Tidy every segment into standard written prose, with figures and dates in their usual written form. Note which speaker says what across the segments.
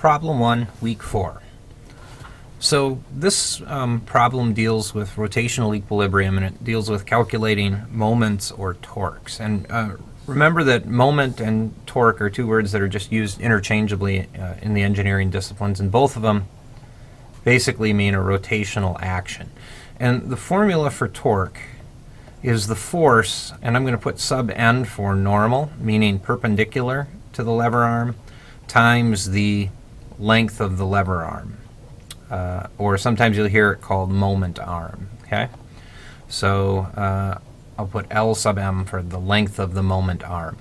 Speaker 1: Problem 1, Week 4. So this problem deals with rotational equilibrium, and it deals with calculating moments or torques. And remember that moment and torque are two words that are just used interchangeably in the engineering disciplines, and both of them basically mean a rotational action. And the formula for torque is the force, and I'm going to put sub n for normal, meaning perpendicular to the lever arm, times the length of the lever arm. Or sometimes you'll hear it called moment arm. Okay, so I'll put L sub m for the length of the moment arm.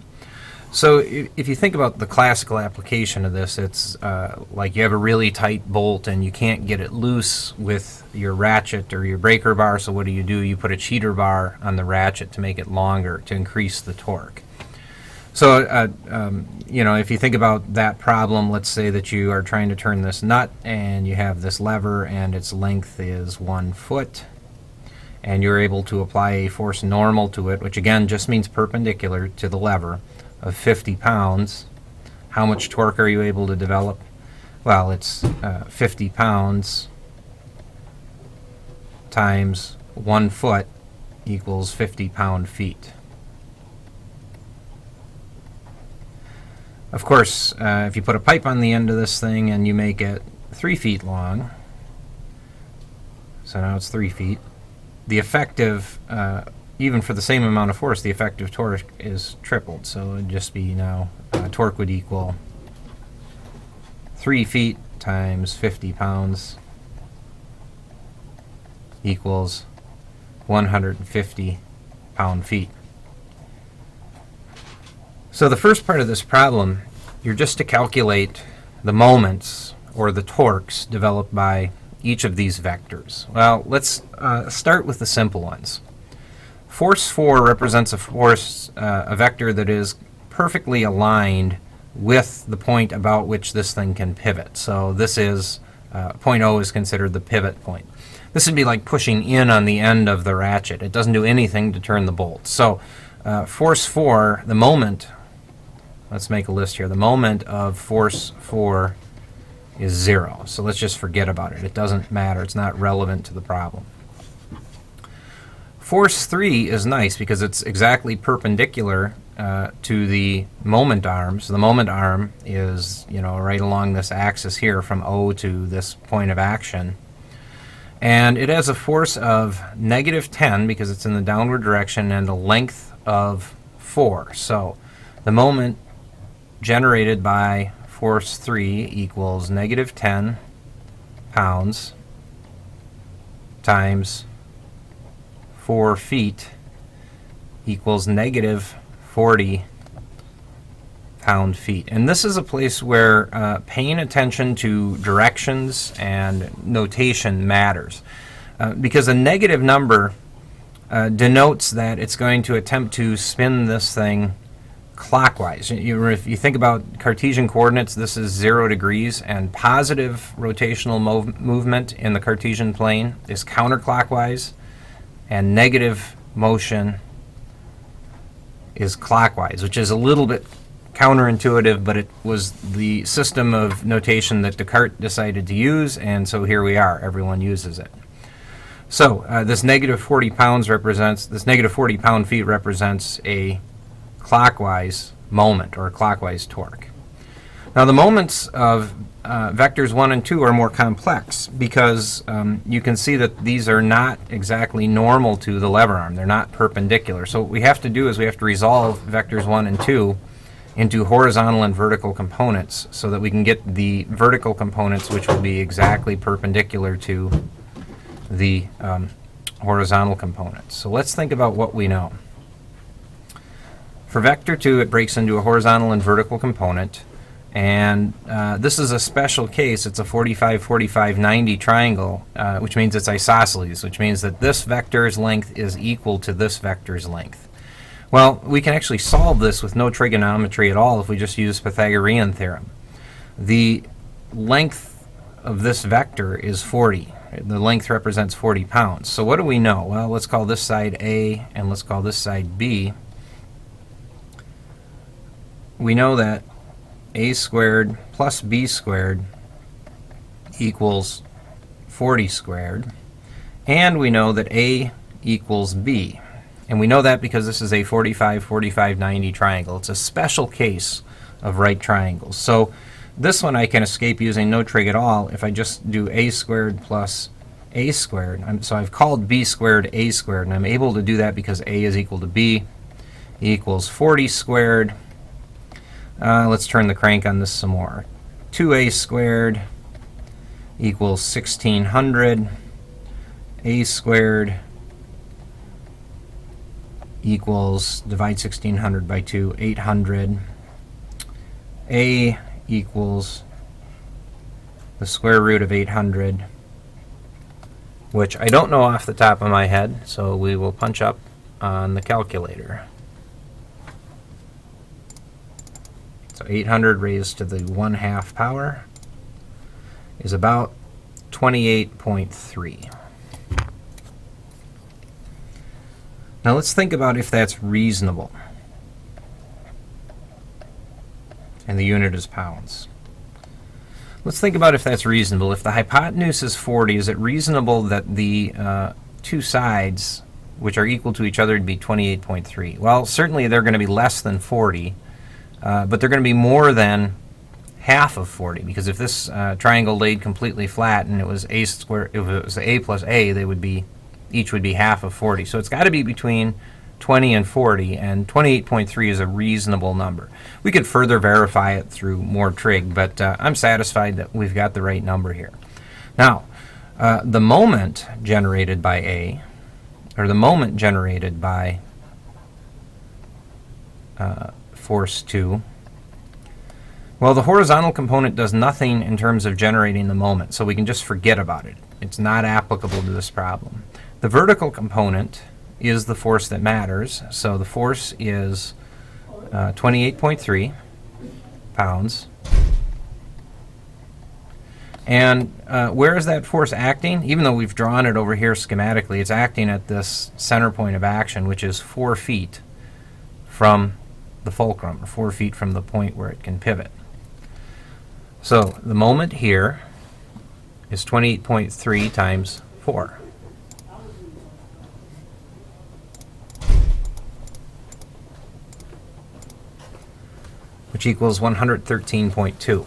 Speaker 1: So if you think about the classical application of this, it's like you have a really tight bolt and you can't get it loose with your ratchet or your breaker bar, so what do? You put a cheater bar on the ratchet to make it longer to increase the torque. So, if you think about that problem, let's say that you are trying to turn this nut and you have this lever and its length is 1 foot, and you're able to apply a force normal to it, which again just means perpendicular to the lever, of 50 pounds. How much torque are you able to develop? Well, it's 50 pounds times 1 foot equals 50 pound-feet. Of course, if you put a pipe on the end of this thing and you make it 3 feet long, so now it's 3 feet, the effective, even for the same amount of force, the effective torque is tripled. So it would just be now, torque would equal 3 feet times 50 pounds equals 150 pound-feet. So the first part of this problem, you're just to calculate the moments or the torques developed by each of these vectors. Well, let's start with the simple ones. Force 4 represents a vector that is perfectly aligned with the point about which this thing can pivot. So this is, point O is considered the pivot point. This would be like pushing in on the end of the ratchet. It doesn't do anything to turn the bolt. So force 4, the moment, let's make a list here. The moment of force 4 is 0. So let's just forget about it. It doesn't matter. It's not relevant to the problem. Force 3 is nice because it's exactly perpendicular to the moment arm. So the moment arm is, right along this axis here from O to this point of action. And it has a force of -10 because it's in the downward direction and a length of 4. So the moment generated by force 3 equals -10 pounds times 4 feet equals -40 pound-feet. And this is a place where paying attention to directions and notation matters. Because a negative number denotes that it's going to attempt to spin this thing clockwise. If you think about Cartesian coordinates, this is 0 degrees, and positive rotational movement in the Cartesian plane is counterclockwise, and negative motion is clockwise, which is a little bit counterintuitive, but it was the system of notation that Descartes decided to use, and so here we are. Everyone uses it. So this -40 pounds represents, this -40 pound-feet represents a clockwise moment or a clockwise torque. Now the moments of vectors 1 and 2 are more complex because you can see that these are not exactly normal to the lever arm. They're not perpendicular. So what we have to do is we have to resolve vectors 1 and 2 into horizontal and vertical components so that we can get the vertical components which will be exactly perpendicular to the horizontal components. So let's think about what we know. For vector 2, it breaks into a horizontal and vertical component, and this is a special case. It's a 45-45-90 triangle, which means it's isosceles, which means that this vector's length is equal to this vector's length. Well, we can actually solve this with no trigonometry at all if we just use Pythagorean theorem. The length of this vector is 40. The length represents 40 pounds. So what do we know? Well, let's call this side A and let's call this side B. We know that a squared plus b squared equals 40 squared. And we know that a equals b. And we know that because this is a 45, 45, 90 triangle. It's a special case of right triangles. So this one I can escape using no trig at all if I just do a squared plus a squared. So I've called b squared a squared, and I'm able to do that because a is equal to b equals 40 squared. Let's turn the crank on this some more. 2a squared equals 1600. A squared equals, divide 1600 by 2, 800. A equals the square root of 800, which I don't know off the top of my head, so we will punch up on the calculator. So 800 raised to the 1/2 power is about 28.3. Now let's think about if that's reasonable. And the unit is pounds. Let's think about if that's reasonable. If the hypotenuse is 40, is it reasonable that the two sides, which are equal to each other, would be 28.3? Well, certainly they're going to be less than 40, but they're going to be more than half of 40, because if this triangle laid completely flat and it was a square, if it was a plus a, they would be, each would be half of 40. So it's got to be between 20 and 40, and 28.3 is a reasonable number. We could further verify it through more trig, but I'm satisfied that we've got the right number here. Now, the moment generated by A, or the moment generated by force 2, well, the horizontal component does nothing in terms of generating the moment, so we can just forget about it. It's not applicable to this problem. The vertical component is the force that matters, so the force is 28.3 pounds. And where is that force acting? Even though we've drawn it over here schematically, it's acting at this center point of action, which is 4 feet from the fulcrum, or 4 feet from the point where it can pivot. So the moment here is 28.3 times 4. Which equals 113.2.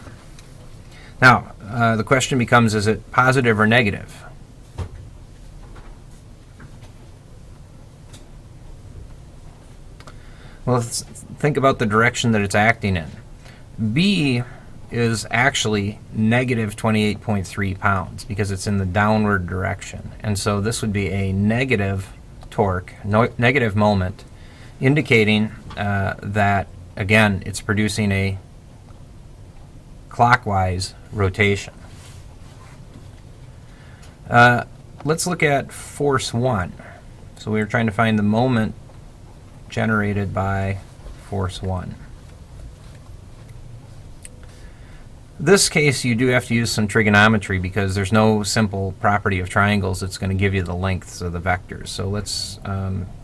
Speaker 1: Now, the question becomes, is it positive or negative? Well, let's think about the direction that it's acting in. B is actually negative 28.3 pounds because it's in the downward direction. And so this would be a negative torque, negative moment, indicating that, again, it's producing a clockwise rotation. Let's look at force 1. So we were trying to find the moment generated by force 1. This case, you do have to use some trigonometry because there's no simple property of triangles that's going to give you the lengths of the vectors. So let's,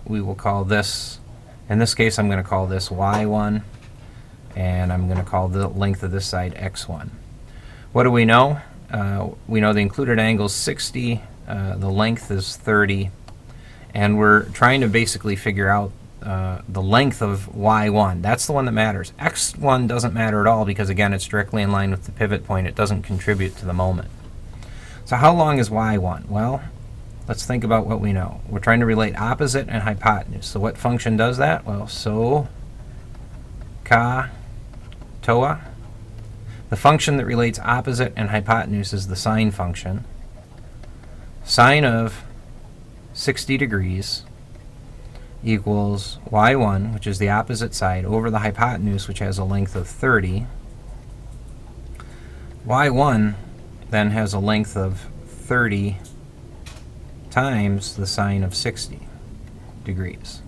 Speaker 1: we will call this, in this case, I'm going to call this y1, and I'm going to call the length of this side x1. What do we know? We know the included angle is 60, the length is 30, and we're trying to basically figure out the length of y1. That's the one that matters. x1 doesn't matter at all because, again, it's directly in line with the pivot point. It doesn't contribute to the moment. So how long is y1? Well, let's think about what we know. We're trying to relate opposite and hypotenuse. So what function does that? Well, so, ka, toa. The function that relates opposite and hypotenuse is the sine function. Sine of 60 degrees equals y1, which is the opposite side, over the hypotenuse, which has a length of 30. y1 then has a length of 30 times the sine of 60 degrees.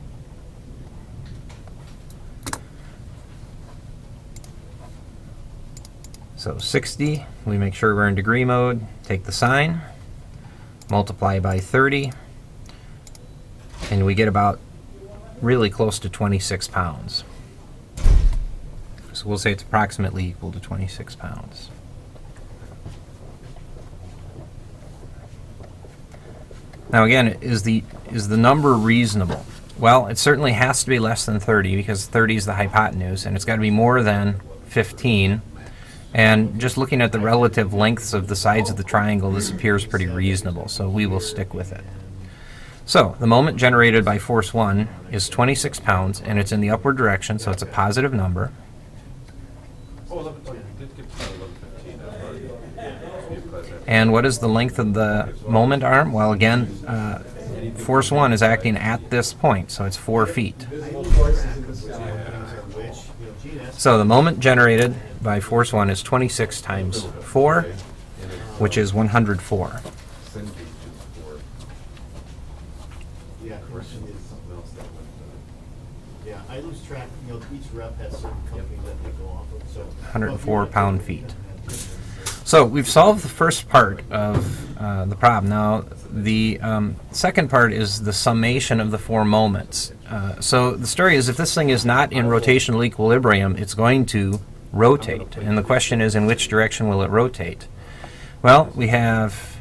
Speaker 1: So 60, we make sure we're in degree mode, take the sine, multiply by 30, and we get about really close to 26 pounds. So So we'll say it's approximately equal to 26 pounds. Now again, is the number reasonable? Well, it certainly has to be less than 30 because 30 is the hypotenuse, and it's got to be more than 15. And just looking at the relative lengths of the sides of the triangle, this appears pretty reasonable, so we will stick with it. So the moment generated by force 1 is 26 pounds, and it's in the upward direction, so it's a positive number. And what is the length of the moment arm? Well, again, force 1 is acting at this point, so it's 4 feet. So the moment generated by force 1 is 26 times 4, which is 104.
Speaker 2: Yeah, I lose track, each rep has certain company that they go off of, so.
Speaker 1: 104 pound-feet. So we've solved the first part of the problem. Now, the second part is the summation of the 4 moments. So the story is, if this thing is not in rotational equilibrium, it's going to rotate. And the question is, in which direction will it rotate? Well, we have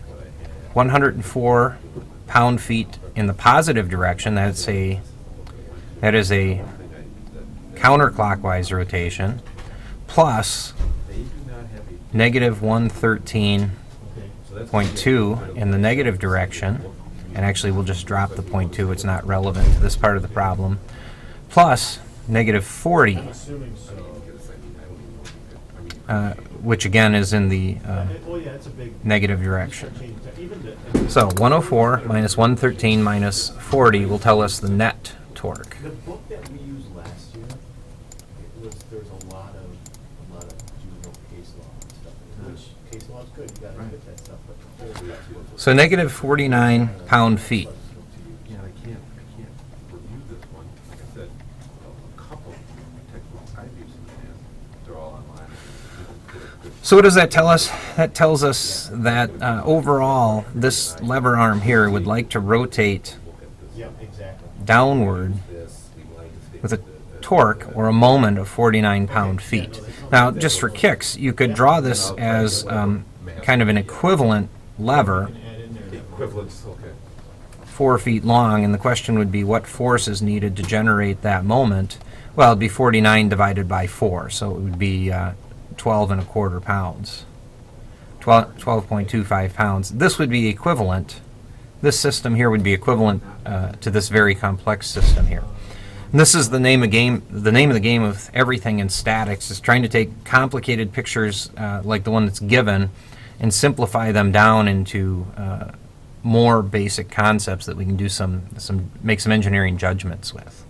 Speaker 1: 104 pound-feet in the positive direction. That is a counterclockwise rotation, plus negative 113.2 in the negative direction, and actually we'll just drop the 0.2, it's not relevant to this part of the problem, plus negative 40, which again is in the negative direction. So 104 minus 113 minus 40 will tell us the net torque.
Speaker 2: The book that we used last year, there's a lot of juvenile case law and stuff, which case law is good, you gotta get that stuff, but the whole.
Speaker 1: So negative 49 pound-feet.
Speaker 3: Yeah, I can't review this one. Like I said, a couple textbooks I've used in the past, they're all online.
Speaker 1: So what does that tell us? That tells us that overall, this lever arm here would like to rotate
Speaker 2: Yeah, exactly.
Speaker 1: downward with a torque or a moment of 49 pound-feet. Now, just for kicks, you could draw this as kind of an equivalent lever,
Speaker 3: Equivalents, okay.
Speaker 1: 4 feet long, and the question would be what force is needed to generate that moment. Well, it'd be 49 divided by 4, so it would be 12.25 pounds, 12.25 pounds. This would be equivalent. This system here would be equivalent to this very complex system here. And this is the name of the game of everything in statics, is trying to take complicated pictures like the one that's given and simplify them down into more basic concepts that we can do make some engineering judgments with.